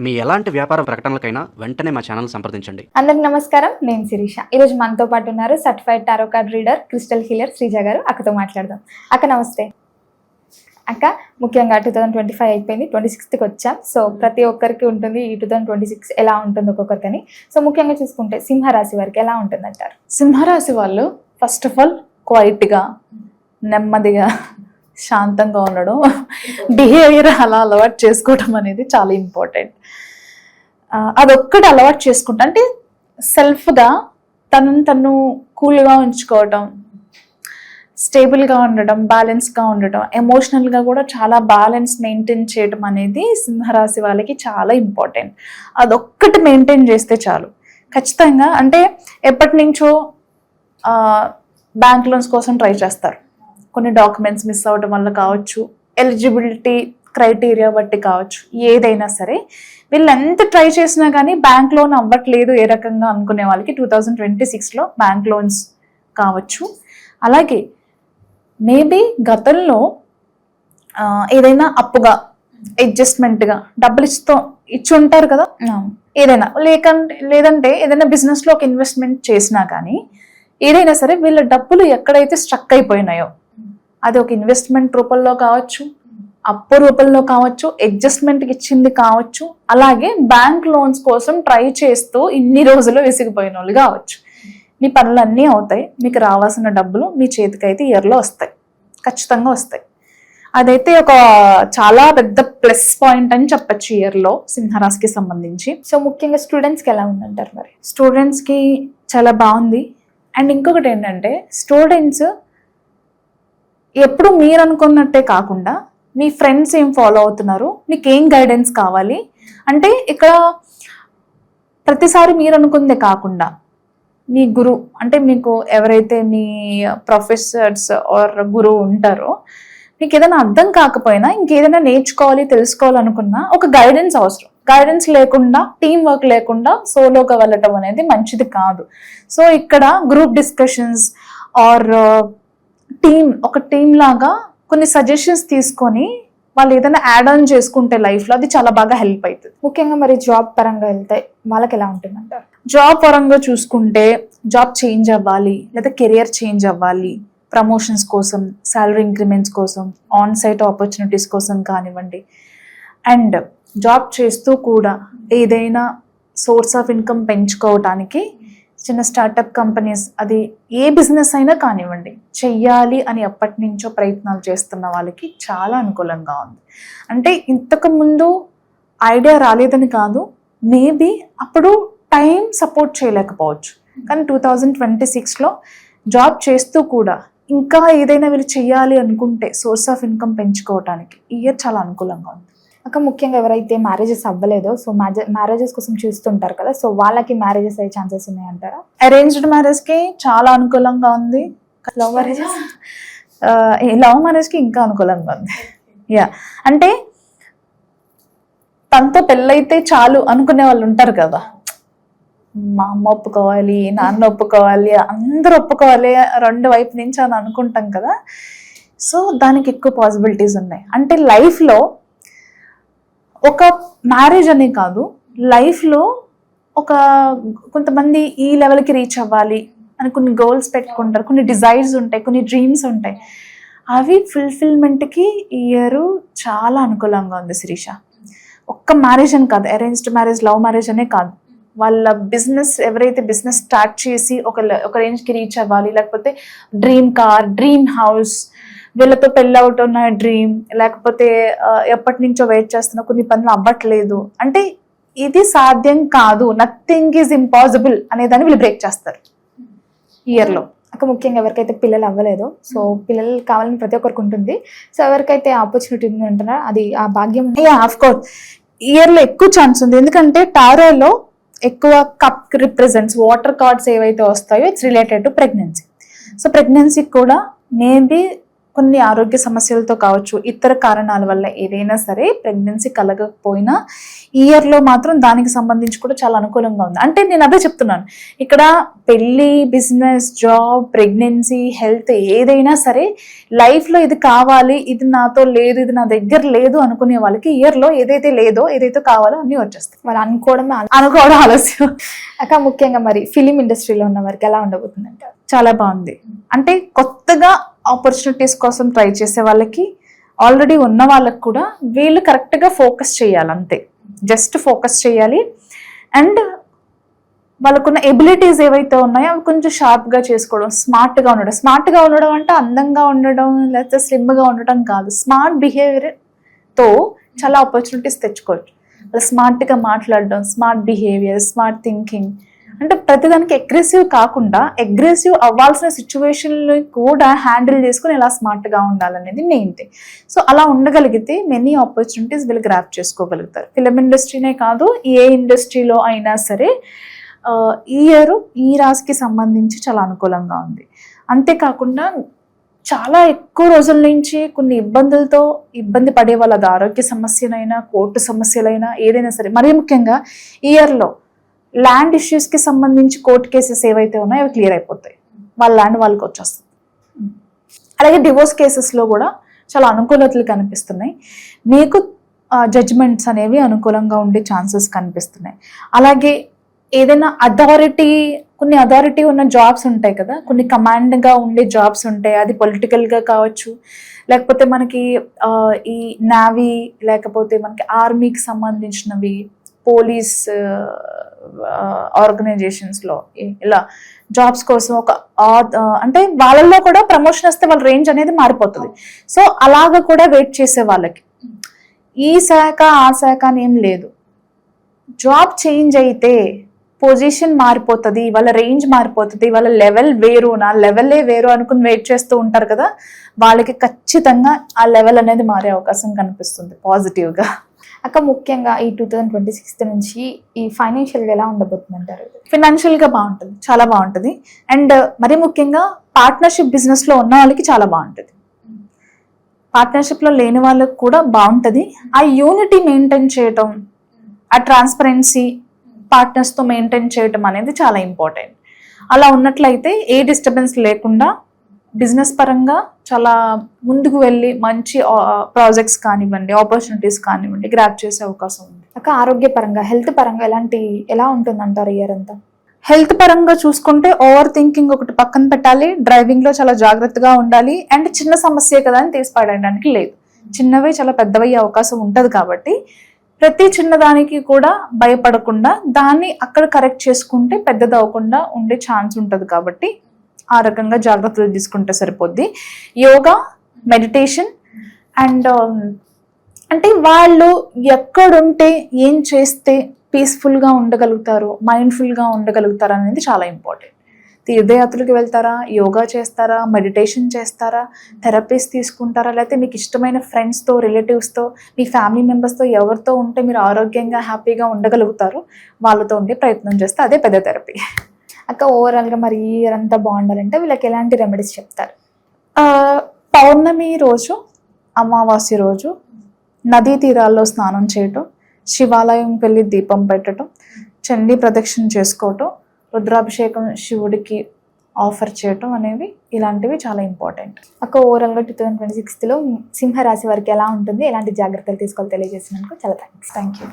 మీ ఎలాంటి వ్యాపార ప్రకటనలకైనా వెంటనే మా ఛానల్ సంప్రదించండి. అందరికి నమస్కారం, నేను శిరీష. ఈరోజు మనతో పాటు ఉన్నారు certified tarot card reader, crystal healer Sreeja గారు. అక్కతో మాట్లాడదాం. అక్క నమస్తే. అక్క, ముఖ్యంగా 2025 అయిపోయింది, 26కి వచ్చాం. సో ప్రతి ఒక్కరికి ఉంటుంది ఈ 2026 ఎలా ఉంటుంది ఒక్కొక్కరికని. సో ముఖ్యంగా చూసుకుంటే సింహరాశి వారికి ఎలా ఉంటుంది అంటారు? సింహరాశి వాళ్ళు ఫస్ట్ ఆఫ్ ఆల్ క్వైట్గా, నెమ్మదిగా, శాంతంగా ఉండడం, బిహేవియర్ అలా అలవాటు చేసుకోవడం అనేది చాలా ఇంపార్టెంట్. అదొక్కటి అలవాటు చేసుకుంటా అంటే సెల్ఫ్గా తను కూల్గా ఉంచుకోవడం, స్టేబుల్గా ఉండడం, బ్యాలెన్స్గా ఉండడం, ఎమోషనల్గా కూడా చాలా బ్యాలెన్స్ మెయింటైన్ చేయడం అనేది సింహరాశి వాళ్ళకి చాలా ఇంపార్టెంట్. అదొక్కటి మెయింటైన్ చేస్తే చాలు. ఖచ్చితంగా అంటే ఎప్పటి నుంచో బ్యాంక్ లోన్స్ కోసం ట్రై చేస్తారు. కొన్ని డాక్యుమెంట్స్ మిస్ అవ్వడం వల్ల కావచ్చు, ఎలిజిబిలిటీ క్రైటీరియా బట్టి కావచ్చు, ఏదైనా సరే వీళ్ళు ఎంత ట్రై చేసినా కానీ బ్యాంక్ లోన్ అవ్వట్లేదు ఏ రకంగా అనుకునే వాళ్ళకి 2026లో బ్యాంక్ లోన్స్ కావచ్చు. అలాగే మేబీ గతంలో ఏదైనా అప్పుగా అడ్జస్ట్మెంట్గా డబ్బులు ఇచ్చి ఉంటారు కదా, ఏదైనా లేదంటే ఏదైనా బిజినెస్లో ఒక ఇన్వెస్ట్మెంట్ చేసినా కానీ ఏదైనా సరే వీళ్ళ డబ్బులు ఎక్కడైతే స్ట్రక్ అయిపోయినాయో, అది ఒక ఇన్వెస్ట్మెంట్ రూపంలో కావచ్చు, అప్పు రూపంలో కావచ్చు, అడ్జస్ట్మెంట్కి ఇచ్చింది కావచ్చు, అలాగే బ్యాంక్ లోన్స్ కోసం ట్రై చేస్తూ ఇన్ని రోజులు విసిగిపోయిన వాళ్ళు కావచ్చు. మీ పనులన్నీ అవుతాయి, మీకు రావాల్సిన డబ్బులు మీ చేతికైతే ఇయర్లో వస్తాయి, ఖచ్చితంగా వస్తాయి. అదైతే ఒక చాలా పెద్ద ప్లస్ పాయింట్ అని చెప్పచ్చు ఇయర్లో సింహరాశికి సంబంధించి. సో ముఖ్యంగా స్టూడెంట్స్కి ఎలా ఉందంటారు? మరి స్టూడెంట్స్కి చాలా బాగుంది. అండ్ ఇంకొకటి ఏంటంటే, స్టూడెంట్స్ ఎప్పుడు మీరు అనుకున్నట్టే కాకుండా మీ ఫ్రెండ్స్ ఏం ఫాలో అవుతున్నారు, మీకు ఏం గైడెన్స్ కావాలి అంటే ఇక్కడ ప్రతిసారి మీరు అనుకుందే కాకుండా మీ గురువు అంటే మీకు ఎవరైతే మీ ప్రొఫెసర్స్ ఆర్ గురువు ఉంటారో, మీకు ఏదైనా అర్థం కాకపోయినా ఇంకేదైనా నేర్చుకోవాలి తెలుసుకోవాలనుకున్నా ఒక గైడెన్స్ అవసరం. గైడెన్స్ లేకుండా, టీం వర్క్ లేకుండా సోలోగా వెళ్ళటం అనేది మంచిది కాదు. సో ఇక్కడ గ్రూప్ డిస్కషన్స్ ఆర్ ఒక టీం లాగా కొన్ని సజెషన్స్ తీసుకొని వాళ్ళు ఏదైనా యాడ్ ఆన్ చేసుకుంటే లైఫ్లో అది చాలా బాగా హెల్ప్ అవుతుంది. ముఖ్యంగా మరి జాబ్ పరంగా వెళ్తే వాళ్ళకి ఎలా ఉంటుంది అంటారు? జాబ్ పరంగా చూసుకుంటే జాబ్ చేంజ్ అవ్వాలి, లేదా కెరియర్ చేంజ్ అవ్వాలి, ప్రమోషన్స్ కోసం, శాలరీ ఇంక్రిమెంట్స్ కోసం, ఆన్ సైట్ ఆపర్చునిటీస్ కోసం కానివ్వండి. అండ్ జాబ్ చేస్తూ కూడా ఏదైనా సోర్స్ ఆఫ్ ఇన్కమ్ పెంచుకోవడానికి చిన్న స్టార్టప్ కంపెనీస్, అది ఏ బిజినెస్ అయినా కానివ్వండి, చెయ్యాలి అని ఎప్పటి నుంచో ప్రయత్నాలు చేస్తున్న వాళ్ళకి చాలా అనుకూలంగా ఉంది. అంటే ఇంతకు ముందు ఐడియా రాలేదని కాదు, మేబీ అప్పుడు టైం సపోర్ట్ చేయలేకపోవచ్చు, కానీ 2026లో జాబ్ చేస్తూ కూడా ఇంకా ఏదైనా వీళ్ళు చెయ్యాలి అనుకుంటే సోర్స్ ఆఫ్ ఇన్కమ్ పెంచుకోవడానికి ఈ ఇయర్ చాలా అనుకూలంగా ఉంది. అక్క, ముఖ్యంగా ఎవరైతే మ్యారేజెస్ అవ్వలేదో, సో మ్యారేజెస్ కోసం చూస్తుంటారు కదా, సో వాళ్ళకి మ్యారేజెస్ అయ్యే ఛాన్సెస్ ఉన్నాయంటారా? అరేంజ్డ్ మ్యారేజ్కి చాలా అనుకూలంగా ఉంది. లవ్ మ్యారేజెస్ లవ్ మ్యారేజ్కి ఇంకా అనుకూలంగా ఉంది. యా, అంటే తనతో పెళ్ళైతే చాలు అనుకునే వాళ్ళు ఉంటారు కదా, మా అమ్మ ఒప్పుకోవాలి, నాన్న ఒప్పుకోవాలి, అందరూ ఒప్పుకోవాలి, రెండు వైపు నుంచి అని అనుకుంటాం కదా. సో దానికి ఎక్కువ పాసిబిలిటీస్ ఉన్నాయి. అంటే లైఫ్లో ఒక మ్యారేజ్ అనే కాదు, లైఫ్లో కొంతమంది ఈ లెవెల్కి రీచ్ అవ్వాలి అని కొన్ని గోల్స్ పెట్టుకుంటారు, కొన్ని డిజైర్స్ ఉంటాయి, కొన్ని డ్రీమ్స్ ఉంటాయి. అవి ఫుల్ఫిల్మెంట్కి ఈ ఇయర్ చాలా అనుకూలంగా ఉంది శిరీష. ఒక్క మ్యారేజ్ అని కాదు, అరేంజ్డ్ మ్యారేజ్, లవ్ మ్యారేజ్ అనే కాదు, వాళ్ళ బిజినెస్ ఎవరైతే బిజినెస్ స్టార్ట్ చేసి ఒక రేంజ్కి రీచ్ అవ్వాలి, లేకపోతే డ్రీమ్ కార్, డ్రీమ్ హౌస్, వీళ్ళతో పెళ్ళి అవుతున్న డ్రీమ్, లేకపోతే ఎప్పటి నుంచో వెయిట్ చేస్తున్న కొన్ని పనులు అవ్వట్లేదు అంటే ఇది సాధ్యం కాదు, నథింగ్ ఈజ్ ఇంపాసిబుల్ అనేదాన్ని వీళ్ళు బ్రేక్ చేస్తారు ఇయర్లో. అక్క, ముఖ్యంగా ఎవరికైతే పిల్లలు అవ్వలేదో, సో పిల్లలు కావాలని ప్రతి ఒక్కరికి ఉంటుంది. సో ఎవరికైతే ఆపర్చునిటీ ఉంటుందో అది ఆ భాగ్యం ఆఫ్ కోర్స్ ఇయర్లో ఎక్కువ ఛాన్స్ ఉంది. ఎందుకంటే టారోలో ఎక్కువ కప్ రిప్రజెంట్స్, వాటర్ కార్డ్స్ ఏవైతే వస్తాయో it's related to pregnancy. So ప్రెగ్నెన్సీకి కూడా మేబీ కొన్ని ఆరోగ్య సమస్యలతో కావచ్చు, ఇతర కారణాల వల్ల ఏదైనా సరే ప్రెగ్నెన్సీ కలగకపోయినా ఈ ఇయర్లో మాత్రం దానికి సంబంధించి కూడా చాలా అనుకూలంగా ఉంది. అంటే నేను అదే చెప్తున్నాను, ఇక్కడ పెళ్ళి, బిజినెస్, జాబ్, ప్రెగ్నెన్సీ, హెల్త్ ఏదైనా సరే లైఫ్లో ఇది కావాలి, ఇది నాతో లేదు, ఇది నా దగ్గర లేదు అనుకునే వాళ్ళకి ఇయర్లో ఏదైతే లేదో, ఏదైతే కావాలో అన్నీ వచ్చేస్తాయి. వాళ్ళు అనుకోవడం ఆలస్యం. అక్క ముఖ్యంగా మరి ఫిలిం ఇండస్ట్రీలో ఉన్న వారికి ఎలా ఉండబోతుంది అంటారు? చాలా బాగుంది. అంటే కొత్తగా ఆపర్చునిటీస్ కోసం ట్రై చేసే వాళ్ళకి, ఆల్రెడీ ఉన్న వాళ్ళకి కూడా వీళ్ళు కరెక్ట్గా ఫోకస్ చేయాలి, అంతే, జస్ట్ ఫోకస్ చేయాలి. అండ్ వాళ్ళకున్న ఎబిలిటీస్ ఏవైతే ఉన్నాయో అవి కొంచెం షార్ప్గా చేసుకోవడం, స్మార్ట్గా ఉండడం అంటే అందంగా ఉండడం లేకపోతే స్లిమ్గా ఉండడం కాదు, స్మార్ట్ బిహేవియర్తో చాలా ఆపర్చునిటీస్ తెచ్చుకోవచ్చు. వాళ్ళు స్మార్ట్గా మాట్లాడడం, స్మార్ట్ బిహేవియర్, స్మార్ట్ థింకింగ్, అంటే ప్రతిదానికి అగ్రెసివ్ కాకుండా అగ్రెసివ్ అవ్వాల్సిన సిచ్యువేషన్ని కూడా హ్యాండిల్ చేసుకుని ఎలా స్మార్ట్గా ఉండాలనేది మెయిన్ థింగ్. సో అలా ఉండగలిగితే మెనీ ఆపర్చునిటీస్ వీళ్ళు గ్రాప్ చేసుకోగలుగుతారు. ఫిలిం ఇండస్ట్రీనే కాదు, ఏ ఇండస్ట్రీలో అయినా సరే ఈ ఇయర్ ఈ రాశికి సంబంధించి చాలా అనుకూలంగా ఉంది. అంతేకాకుండా చాలా ఎక్కువ రోజుల నుంచి కొన్ని ఇబ్బందులతో ఇబ్బంది పడే వాళ్ళ, అది ఆరోగ్య సమస్యలైనా, కోర్టు సమస్యలైనా, ఏదైనా సరే, మరీ ముఖ్యంగా ఈ ఇయర్లో ల్యాండ్ ఇష్యూస్కి సంబంధించి కోర్టు కేసెస్ ఏవైతే ఉన్నాయో అవి క్లియర్ అయిపోతాయి, వాళ్ళ ల్యాండ్ వాళ్ళకి వచ్చేస్తుంది. అలాగే డివోర్స్ కేసెస్లో కూడా చాలా అనుకూలతలు కనిపిస్తున్నాయి. మీకు జడ్జ్మెంట్స్ అనేవి అనుకూలంగా ఉండే ఛాన్సెస్ కనిపిస్తున్నాయి. అలాగే ఏదైనా కొన్ని అథారిటీ ఉన్న జాబ్స్ ఉంటాయి కదా, కొన్ని కమాండ్గా ఉండే జాబ్స్ ఉంటాయి, అది పొలిటికల్గా కావచ్చు, లేకపోతే మనకి ఈ నావీ, లేకపోతే మనకి ఆర్మీకి సంబంధించినవి, పోలీస్ ఆర్గనైజేషన్స్లో ఇలా జాబ్స్ కోసం అంటే వాళ్ళల్లో కూడా ప్రమోషన్ వస్తే వాళ్ళ రేంజ్ అనేది మారిపోతుంది. సో అలాగ కూడా వెయిట్ చేసే వాళ్ళకి ఈ శాఖ ఆ శాఖ అని ఏం లేదు, జాబ్ చేంజ్ అయితే పొజిషన్ మారిపోతుంది, వాళ్ళ రేంజ్ మారిపోతుంది, వాళ్ళ లెవెల్ వేరు, నా లెవెలే వేరు అనుకుని వెయిట్ చేస్తూ ఉంటారు కదా, వాళ్ళకి ఖచ్చితంగా ఆ లెవెల్ అనేది మారే అవకాశం కనిపిస్తుంది పాజిటివ్గా. అక్క ముఖ్యంగా ఈ 2026 నుంచి ఈ ఫైనాన్షియల్గా ఎలా ఉండబోతుంది అంటారు? ఫైనాన్షియల్గా బాగుంటుంది, చాలా బాగుంటుంది. అండ్ మరీ ముఖ్యంగా పార్ట్నర్షిప్ బిజినెస్లో ఉన్న వాళ్ళకి చాలా బాగుంటుంది, పార్ట్నర్షిప్లో లేని వాళ్ళకి కూడా బాగుంటుంది. ఆ యూనిటీ మెయింటైన్ చేయటం, ఆ ట్రాన్స్పరెన్సీ పార్ట్నర్స్తో మెయింటైన్ చేయటం అనేది చాలా ఇంపార్టెంట్. అలా ఉన్నట్లయితే ఏ డిస్టర్బెన్స్ లేకుండా బిజినెస్ పరంగా చాలా ముందుకు వెళ్ళి మంచి ప్రాజెక్ట్స్ కానివ్వండి, ఆపర్చునిటీస్ కానివ్వండి గ్రాప్ చేసే అవకాశం ఉంది. అక్క ఆరోగ్య పరంగా, హెల్త్ పరంగా ఎలా ఉంటుంది అంటారు ఇయర్ అంతా? హెల్త్ పరంగా చూసుకుంటే ఓవర్ థింకింగ్ ఒకటి పక్కన పెట్టాలి, డ్రైవింగ్లో చాలా జాగ్రత్తగా ఉండాలి. అండ్ చిన్న సమస్య కదా అని తీసి పడడానికి లేదు, చిన్నవే చాలా పెద్దవయ్యే అవకాశం ఉంటుంది. కాబట్టి ప్రతి చిన్నదానికి కూడా భయపడకుండా దాన్ని అక్కడ కరెక్ట్ చేసుకుంటే పెద్దది అవ్వకుండా ఉండే ఛాన్స్ ఉంటుంది. కాబట్టి ఆ రకంగా జాగ్రత్తలు తీసుకుంటే సరిపోద్ది. యోగా, మెడిటేషన్ అండ్ అంటే వాళ్ళు ఎక్కడుంటే ఏం చేస్తే పీస్ఫుల్గా ఉండగలుగుతారు, మైండ్ఫుల్గా ఉండగలుగుతారు అనేది చాలా ఇంపార్టెంట్. తీర్థయాత్రలకు వెళ్తారా, యోగా చేస్తారా, మెడిటేషన్ చేస్తారా, థెరపీస్ తీసుకుంటారా, లేకపోతే మీకు ఇష్టమైన ఫ్రెండ్స్తో, రిలేటివ్స్తో, మీ ఫ్యామిలీ మెంబర్స్తో ఎవరితో ఉంటే మీరు ఆరోగ్యంగా హ్యాపీగా ఉండగలుగుతారు వాళ్ళతో ఉండే ప్రయత్నం చేస్తే అదే పెద్ద థెరపీ. అక్క ఓవరాల్గా మరి ఈ ఇయర్ అంతా బాగుండాలంటే వీళ్ళకి ఎలాంటి రెమెడీస్ చెప్తారు? పౌర్ణమి రోజు, అమావాస్య రోజు నదీ తీరాల్లో స్నానం చేయటం, శివాలయంకి వెళ్ళి దీపం పెట్టడం, చండీ ప్రదక్షిణ చేసుకోవటం, రుద్రాభిషేకం శివుడికి ఆఫర్ చేయటం అనేవి ఇలాంటివి చాలా ఇంపార్టెంట్. అక్క ఓవరాల్గా 2026లో సింహరాశి వారికి ఎలా ఉంటుంది, ఎలాంటి జాగ్రత్తలు తీసుకోవాలి తెలియజేసినందుకు చాలా థ్యాంక్స్. Thank you.